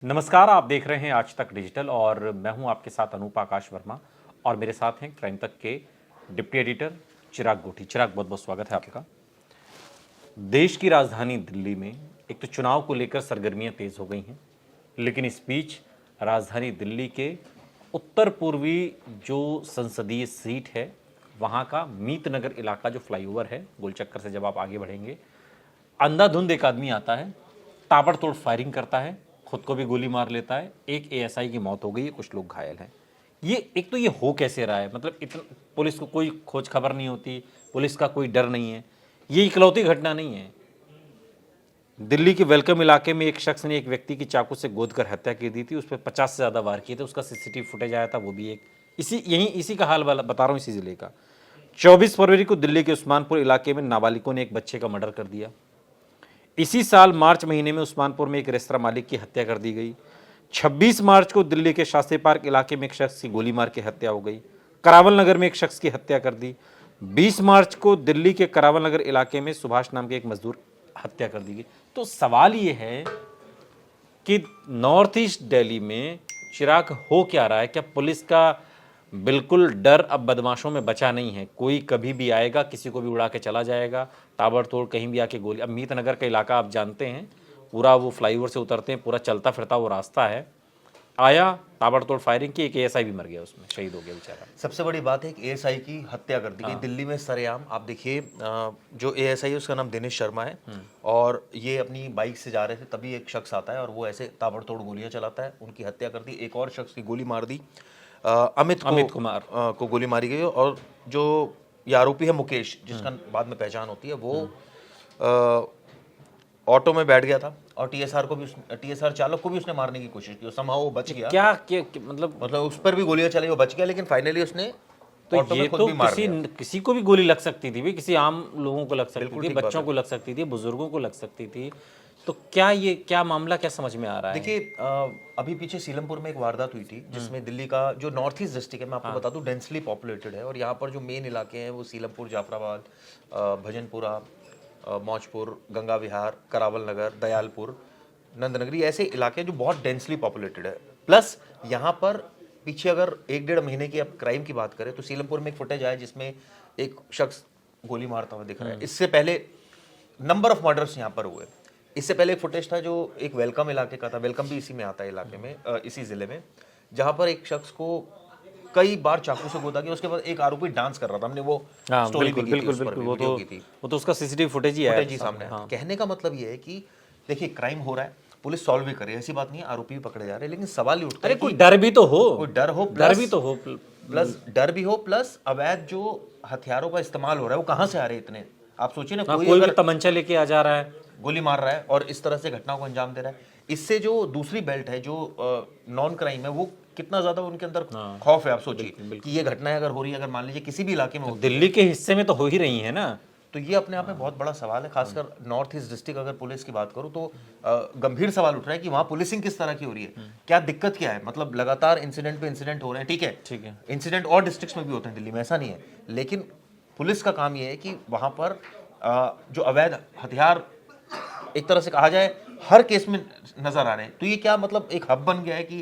नमस्कार, आप देख रहे हैं आज तक डिजिटल और मैं हूं आपके साथ अनूप आकाश वर्मा और मेरे साथ हैं क्राइम तक के डिप्टी एडिटर चिराग गोठी। चिराग, बहुत बहुत स्वागत है आपका। देश की राजधानी दिल्ली में एक तो चुनाव को लेकर सरगर्मियां तेज हो गई हैं, लेकिन इस बीच राजधानी दिल्ली के उत्तर पूर्वी जो संसदीय सीट है वहां का मीत नगर इलाका जो फ्लाईओवर है, गोलचक्कर से जब आप आगे बढ़ेंगे, अंधाधुंध एक आदमी आता है, ताबड़तोड़ फायरिंग करता है, खुद को भी गोली मार लेता है। एक एएसआई की मौत हो गई है, कुछ लोग घायल हैं। ये एक तो ये हो कैसे रहा है? मतलब इतना पुलिस को कोई खोज खबर नहीं होती, पुलिस का कोई डर नहीं है। ये इकलौती घटना नहीं है। दिल्ली के वेलकम इलाके में एक शख्स ने एक व्यक्ति की चाकू से गोद कर हत्या की दी थी। उस पर 50 से ज़्यादा वार किए थे। उसका सीसीटीवी फुटेज आया था, वो भी एक इसी का हाल बता रहा हूँ, इसी जिले का। 24 फरवरी को दिल्ली के उस्मानपुर इलाके में नाबालिगों ने एक बच्चे का मर्डर कर दिया। इसी साल मार्च महीने में उस्मानपुर में एक रेस्तरां मालिक की हत्या कर दी गई। 26 मार्च को दिल्ली के शास्त्री पार्क इलाके में एक शख्स की गोली मार के हत्या हो गई। करावल नगर में एक शख्स की हत्या कर दी। 20 मार्च को दिल्ली के करावल नगर इलाके में सुभाष नाम के एक मजदूर हत्या कर दी गई। तो सवाल ये है कि नॉर्थ ईस्ट दिल्ली में चिराग हो क्या रहा है? क्या पुलिस का बिल्कुल डर अब बदमाशों में बचा नहीं है? कोई कभी भी आएगा, किसी को भी उड़ा के चला जाएगा, ताबड़तोड़ कहीं भी आके गोली। अब मीत नगर का इलाका आप जानते हैं, पूरा वो फ्लाईओवर से उतरते हैं, पूरा चलता फिरता वो रास्ता है। आया, ताबड़तोड़ फायरिंग की, एक एएसआई भी मर गया, उसमें शहीद हो गया बेचारा। सबसे बड़ी बात है कि एएसआई की हत्या कर दी गई दिल्ली में सरेआम। आप देखिए, जो एएसआई है उसका नाम दिनेश शर्मा है और ये अपनी बाइक से जा रहे थे, तभी एक शख्स आता है और वो ऐसे ताबड़तोड़ गोलियां चलाता है, उनकी हत्या कर दी। एक और शख्स की गोली मार दी, अमित कुमार को गोली मारी गई। और जो ये आरोपी है मुकेश, जिसका बाद में पहचान होती है, वो ऑटो में बैठ गया था और टीएसआर चालक को भी उसने मारने की कोशिश की। समहाउ वो बच गया। क्या मतलब उस पर भी गोलियां चली, वो बच गया, लेकिन फाइनली उसने तो ऑटो ये में खुद तो भी मार दिया। किसी को भी गोली लग सकती थी भाई, किसी आम लोगों को लग सकती बिल्कुल थी, ठीक बात बच्चों है। को लग सकती थी, बुजुर्गों को लग सकती थी। तो क्या मामला क्या समझ में आ रहा है? देखिए, अभी पीछे सीलमपुर में एक वारदात हुई थी, जिसमें दिल्ली का जो नॉर्थ ईस्ट डिस्ट्रिक्ट है, मैं आपको बता दूं, डेंसली पॉपुलेटेड है। और यहाँ पर जो मेन इलाके हैं वो सीलमपुर, जाफराबाद, भजनपुरा, मौजपुर, गंगा विहार, करावल नगर, दयालपुर, नंदनगरी, ऐसे इलाके जो बहुत डेंसली पॉपुलेटेड है। प्लस यहाँ पर पीछे अगर 1-1.5 महीने की आप क्राइम की बात करें तो सीलमपुर में एक फुटेज आया जिसमें एक शख्स गोली मारता हुआ दिख रहा है। इससे पहले नंबर ऑफ मर्डर्स यहाँ पर हुए। इससे पहले एक फुटेज था जो एक वेलकम इलाके का था। वेलकम भी इसी में आता है, इलाके में, इसी जिले में, जहां पर एक शख्स को कई बार चाकू से गोदा गया। उसके बाद एक आरोपी डांस कर रहा था। हमने वो स्टोरी भी की थी, उस पर भी वीडियो की थी। वो तो उसका सीसीटीवी फुटेज ही आया सामने। कहने का मतलब ये है कि देखिए, क्राइम हो रहा है, पुलिस सॉल्व भी कर रही है, ऐसी बात नहीं है, आरोपी भी पकड़े जा रहे हैं, लेकिन सवाल ही उठता है कोई डर भी तो हो, कोई डर हो, डर भी हो, प्लस अवैध जो हथियारों का इस्तेमाल हो रहा है वो कहाँ से आ रहे हैं इतने। आप सोचिए ना, कोई भी तमंचा लेके आ जा रहा है, गोली मार रहा है और इस तरह से घटनाओं को अंजाम दे रहा है। इससे जो दूसरी बेल्ट है, जो नॉन क्राइम है, वो कितना ज्यादा उनके अंदर खौफ है। आप सोचिए कि ये घटनाएं अगर हो रही है, अगर मान लीजिए किसी भी इलाके में होती दिल्ली के हिस्से में तो हो ही रही है ना, तो ये अपने आप में बहुत बड़ा सवाल है। खासकर नॉर्थ ईस्ट डिस्ट्रिक्ट अगर पुलिस की बात करूं तो गंभीर सवाल उठ रहा है कि वहां पुलिसिंग किस तरह की हो रही है, क्या दिक्कत क्या है। मतलब लगातार इंसिडेंट पे इंसिडेंट हो रहे हैं, ठीक है, इंसिडेंट और डिस्ट्रिक्ट्स में भी होते हैं, दिल्ली में ऐसा नहीं है, लेकिन पुलिस का काम ये है कि वहां पर जो अवैध हथियार एक तरह से कहा जाए हर केस में नजर आ रहे हैं। तो ये क्या मतलब एक हब बन गया है कि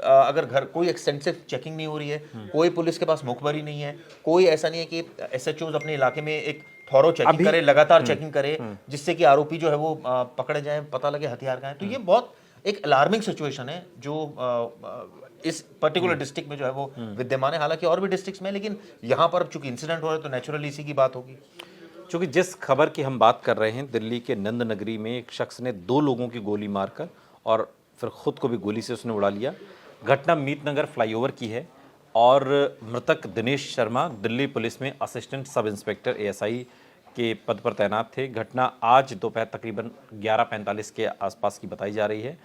अगर घर कोई एक्सटेंसिव चेकिंग नहीं हो रही है, कोई पुलिस के पास मुखबरी नहीं है, कोई ऐसा नहीं है कि एसएचओज अपने इलाके में एक थॉरो चेकिंग करे, लगातार चेकिंग करे, जिससे कि आरोपी जो है वो पकड़े जाए, पता लगे हथियार का है। तो ये बहुत एक अलार्मिंग सिचुएशन है जो इस पर्टिकुलर डिस्ट्रिक्ट में जो है वो विद्यमान है। हालांकि और भी डिस्ट्रिक्ट्स में, लेकिन यहाँ पर चूंकि इंसिडेंट हो रहा है तो नेचुरली इसी की बात होगी। क्योंकि जिस खबर की हम बात कर रहे हैं, दिल्ली के नंद नगरी में एक शख्स ने 2 लोगों की गोली मारकर और फिर खुद को भी गोली से उसने उड़ा लिया। घटना मीत नगर फ्लाईओवर की है और मृतक दिनेश शर्मा दिल्ली पुलिस में असिस्टेंट सब इंस्पेक्टर एएसआई के पद पर तैनात थे। घटना आज दोपहर तकरीबन 11:45 के आसपास की बताई जा रही है,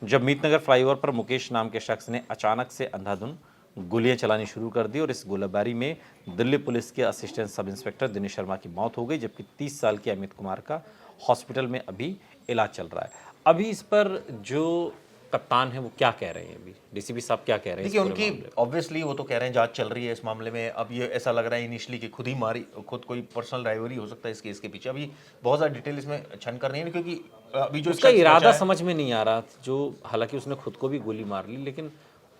जब मीत नगर फ्लाईओवर पर मुकेश नाम के शख्स ने अचानक से अंधाधुंध गोलियां चलानी शुरू कर दी और इस गोलीबारी में दिल्ली पुलिस के assistant sub inspector Dinesh Sharma की मौत हो गई, जबकि 30 साल के अमित कुमार का हॉस्पिटल में अभी इलाज चल रहा है। अभी इस पर जो कप्तान हैं वो क्या कह रहे हैं अभी, डीसीपी साहब क्या कह रहे हैं? देखिए उनकी ऑब्वियसली वो तो कह रहे हैं जांच चल रही है इस मामले में। अब ये ऐसा लग रहा है इनिशियली कि खुद कोई पर्सनल राइवलरी हो सकता है इस केस के पीछे। अभी बहुत ज़्यादा डिटेल इसमें छन कर रही है क्योंकि अभी जो उसका इरादा समझ में नहीं आ रहा, जो हालांकि उसने खुद को भी गोली मार ली, लेकिन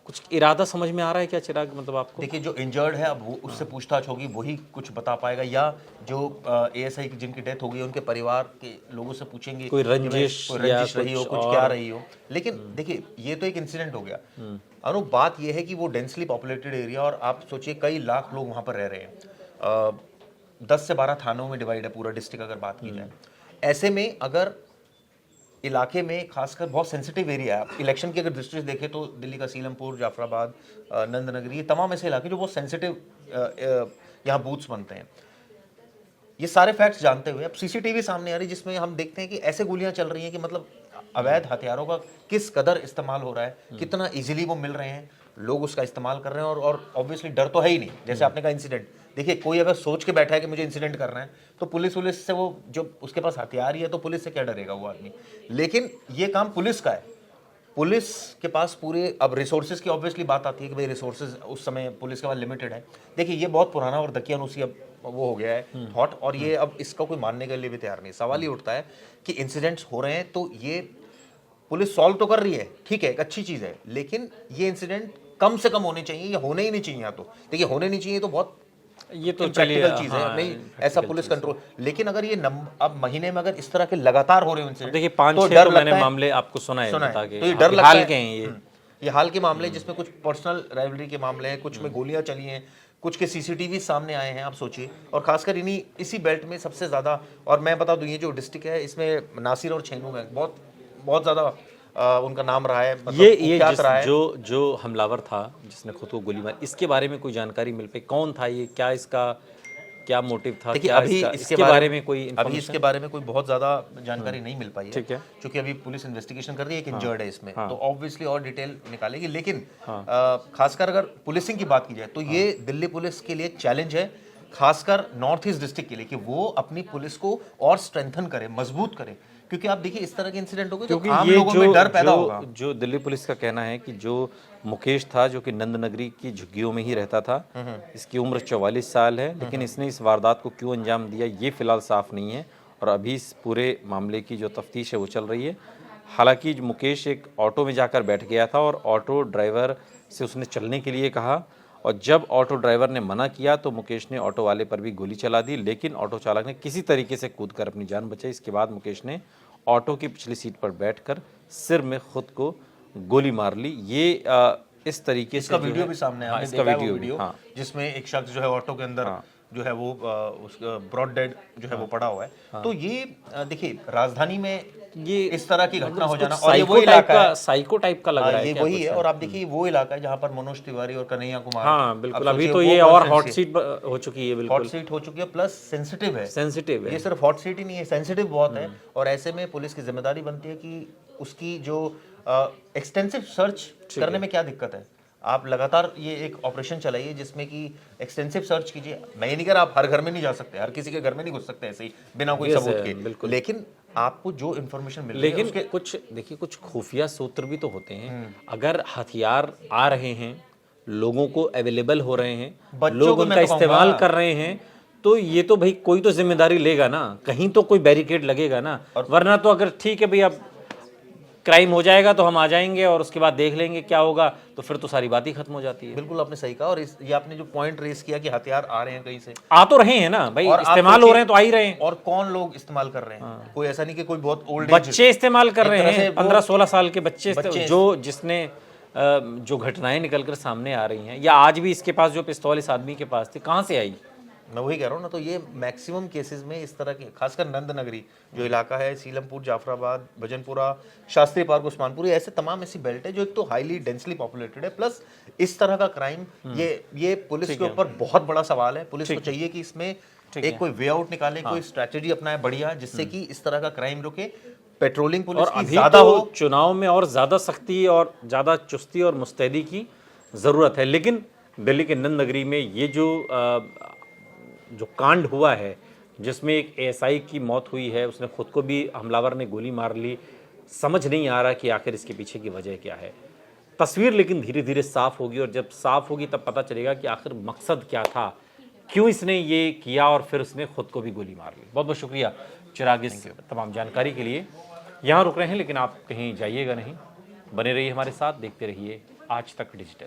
कुछ इरादा समझ में आ रहा है क्या चिराग, मतलब आपको? देखिए जो इंजर्ड है अब वो उससे पूछताछ होगी, वही कुछ बता पाएगा, या जो एएसआई की जिनकी डेथ हो गई उनके परिवार के लोगों से पूछेंगे कोई रंजिश रही हो, कुछ क्या रही हो। लेकिन देखिए ये तो एक इंसिडेंट हो गया अनु, बात ये है कि वो डेंसली पॉपुलेटेड एरिया और आप सोचिए कई लाख लोग वहां पर रह रहे हैं। 10 से 12 थानों में डिवाइड है पूरा डिस्ट्रिक्ट अगर बात की जाए। ऐसे में अगर इलाके में खासकर बहुत सेंसिटिव एरिया है, आप इलेक्शन की अगर दृष्टि से देखें तो दिल्ली का सीलमपुर, जाफराबाद, नंदनगरी, ये तमाम ऐसे इलाके जो बहुत सेंसिटिव यहाँ बूथ्स बनते हैं। ये सारे फैक्ट्स जानते हुए अब सीसीटीवी सामने आ रही जिसमें हम देखते हैं कि ऐसे गोलियां चल रही हैं कि मतलब अवैध हथियारों का किस कदर इस्तेमाल हो रहा है, कितना इजीली वो मिल रहे हैं, लोग उसका इस्तेमाल कर रहे हैं। और ऑब्वियसली डर तो है ही नहीं। जैसे आपने कहा इंसिडेंट, देखिए कोई अगर सोच के बैठा है कि मुझे इंसिडेंट करना है तो पुलिस से वो जो उसके पास हथियार ही है तो पुलिस से क्या डरेगा वो आदमी। लेकिन ये काम पुलिस का है, पुलिस के पास पूरे अब रिसोर्सेज की ऑब्वियसली बात आती है कि भाई रिसोर्सेज उस समय पुलिस के पास लिमिटेड है। देखिए ये बहुत पुराना और दकियानूसी अब वो हो गया है थॉट, और ये अब इसका कोई मानने के लिए भी तैयार नहीं। सवाल ये उठता है कि इंसिडेंट्स हो रहे हैं तो ये पुलिस सॉल्व तो कर रही है, ठीक है, एक अच्छी चीज़ है, लेकिन ये इंसिडेंट कम से कम होने चाहिए या होने ही नहीं चाहिए। या तो देखिए होने नहीं चाहिए तो बहुत ये तो प्रैक्टिकल चीज है, नहीं ऐसा पुलिस कंट्रोल। लेकिन अगर ये अब महीने में अगर इस तरह के लगातार हो रहे हैं देखिए 5-6 तो मैंने मामले आपको सुनाए तो ये डर लगता हाल है। के हैं ये हाल के मामले जिसमें कुछ पर्सनल राइवलरी के मामले हैं, कुछ में गोलियां चली हैं, कुछ के सीसीटीवी सामने आए हैं, आप सोचिए। और खासकर इसी बेल्ट में सबसे ज्यादा, और मैं बता दूं ये जो डिस्ट्रिक्ट है इसमें नासिर और छेनू में बहुत ज्यादा उनका नाम रहा है। मतलब ये रहा है। जो हमलावर था जिसने खुद को गोली मारी, इसके बारे में कोई जानकारी मिल पाई? कौन था ये, क्या इसका क्या मोटिव था? देखिए क्या अभी इसके बारे में कोई अभी इसके बारे में कोई बहुत ज्यादा जानकारी नहीं मिल पाई है, ठीक है, क्योंकि अभी पुलिस इन्वेस्टिगेशन कर रही है, एक इंजर्ड है इसमें, तो ऑब्वियसली और डिटेल निकालेगी। लेकिन खासकर अगर पुलिसिंग की बात की जाए तो ये दिल्ली पुलिस के लिए चैलेंज है, खासकर नॉर्थ ईस्ट डिस्ट्रिक्ट के लिए, कि वो अपनी पुलिस को और स्ट्रेंथन करे, मजबूत करे। क्योंकि आप देखिए इस तरह के इंसिडेंट हो गए तो आम लोगों में डर पैदा होगा। जो दिल्ली पुलिस का कहना है कि जो मुकेश था, जो कि नंदनगरी की झुग्गियों में ही रहता था, इसकी उम्र 44 साल है, लेकिन इसने इस वारदात को क्यों अंजाम दिया ये फिलहाल साफ नहीं है। और अभी इस पूरे मामले की जो तफ्तीश है वो चल रही है। हालांकि मुकेश एक ऑटो में जाकर बैठ गया था और ऑटो ड्राइवर से उसने चलने के लिए कहा, और जब ऑटो ड्राइवर ने मना किया तो मुकेश ने ऑटो वाले पर भी गोली चला दी, लेकिन ऑटो चालक ने किसी तरीके से कूदकर अपनी जान बचाई। इसके बाद मुकेश ने ऑटो की पिछली सीट पर बैठकर सिर में खुद को गोली मार ली। ये इस तरीके से वीडियो भी सामने है, इसका वीडियो जिसमें एक शख्स जो है ऑटो के अंदर जो है वो उसका ब्रॉड डेड जो है वो पड़ा हुआ है। तो ये देखिए राजधानी में ये इस तरह की घटना हो जाना, और ये वो इलाका है, साइको टाइप का लग रहा है, ये वही है। और आप देखिए वो इलाका है जहाँ पर मनोज तिवारी और कन्हैया कुमार, हाँ बिल्कुल, अभी तो ये और हॉट सीट हो चुकी है, बिल्कुल हॉट सीट हो चुकी है, प्लस सेंसिटिव है। ये ये सिर्फ हॉट सीट ही नहीं है, सेंसिटिव बहुत है। और ऐसे में पुलिस की जिम्मेदारी बनती है कि उसकी जो एक्सटेंसिव सर्च करने में क्या दिक्कत है। आप लगातार ये एक ऑपरेशन चलाइए जिसमें कि एक्सटेंसिव सर्च कीजिए। मैं ये नहीं कह रहा आप हर घर में नहीं जा सकते, हर किसी के घर में नहीं घुस सकते ऐसे ही बिना कोई सबूत के, लेकिन आपको जो इन्फॉर्मेशन मिल रही है लेकिन कुछ देखिए कुछ खुफिया सूत्र भी तो होते हैं। अगर हथियार आ रहे हैं, लोगों को अवेलेबल हो रहे हैं, लोग उनका इस्तेमाल कर रहे हैं, तो ये तो भाई कोई तो जिम्मेदारी लेगा ना, कहीं तो कोई बैरिकेड लगेगा ना। वरना तो अगर ठीक है भाई अब क्राइम हो जाएगा तो हम आ जाएंगे और उसके बाद देख लेंगे क्या होगा, तो फिर तो सारी बात ही खत्म हो जाती है। बिल्कुल आपने सही कहा। और ये आपने जो पॉइंट रेस किया कि हथियार आ रहे हैं कहीं से, आ तो रहे हैं ना भाई, इस्तेमाल हो रहे हैं तो आ ही रहे हैं। और कौन लोग इस्तेमाल कर रहे हैं, कोई ऐसा नहीं कि कोई बहुत ओल्ड बच्चे इस्तेमाल कर रहे हैं, 15-16 साल के बच्चे जिसने जो घटनाएं निकलकर सामने आ रही हैं, या आज भी इसके पास जो पिस्तौल इस आदमी के पास थी, कहाँ से आई? मैं वही कह रहा हूँ ना। तो ये मैक्सिमम केसेस में इस तरह के, खासकर नंदनगरी जो इलाका है, सीलमपुर, जाफराबाद, भजनपुरा, शास्त्री पार्क, उस्मानपुरी, ऐसे तमाम ऐसी बेल्ट है जो एक तो हाईली डेंसली पॉपुलेटेड है, प्लस इस तरह का क्राइम, ये पुलिस के ऊपर बहुत बड़ा सवाल है। पुलिस को चाहिए कि इसमें एक कोई वे आउट निकाले, कोई स्ट्रैटेजी अपनाए बढ़िया, जिससे कि इस तरह का क्राइम रुके, पेट्रोलिंग पुलिस की ज्यादा हो। चुनाव में और ज्यादा सख्ती और ज्यादा चुस्ती और मुस्तैदी की जरूरत है। लेकिन दिल्ली के नंदनगरी में ये जो कांड हुआ है, जिसमें एक एएसआई की मौत हुई है, उसने खुद को भी हमलावर ने गोली मार ली, समझ नहीं आ रहा कि आखिर इसके पीछे की वजह क्या है। तस्वीर लेकिन धीरे धीरे साफ होगी, और जब साफ होगी तब पता चलेगा कि आखिर मकसद क्या था, क्यों इसने ये किया और फिर उसने खुद को भी गोली मार ली। बहुत बहुत शुक्रिया चिराग इस तमाम जानकारी के लिए। यहाँ रुक रहे हैं, लेकिन आप कहीं जाइएगा नहीं, बने रहिए हमारे साथ, देखते रहिए आज तक डिजिटल।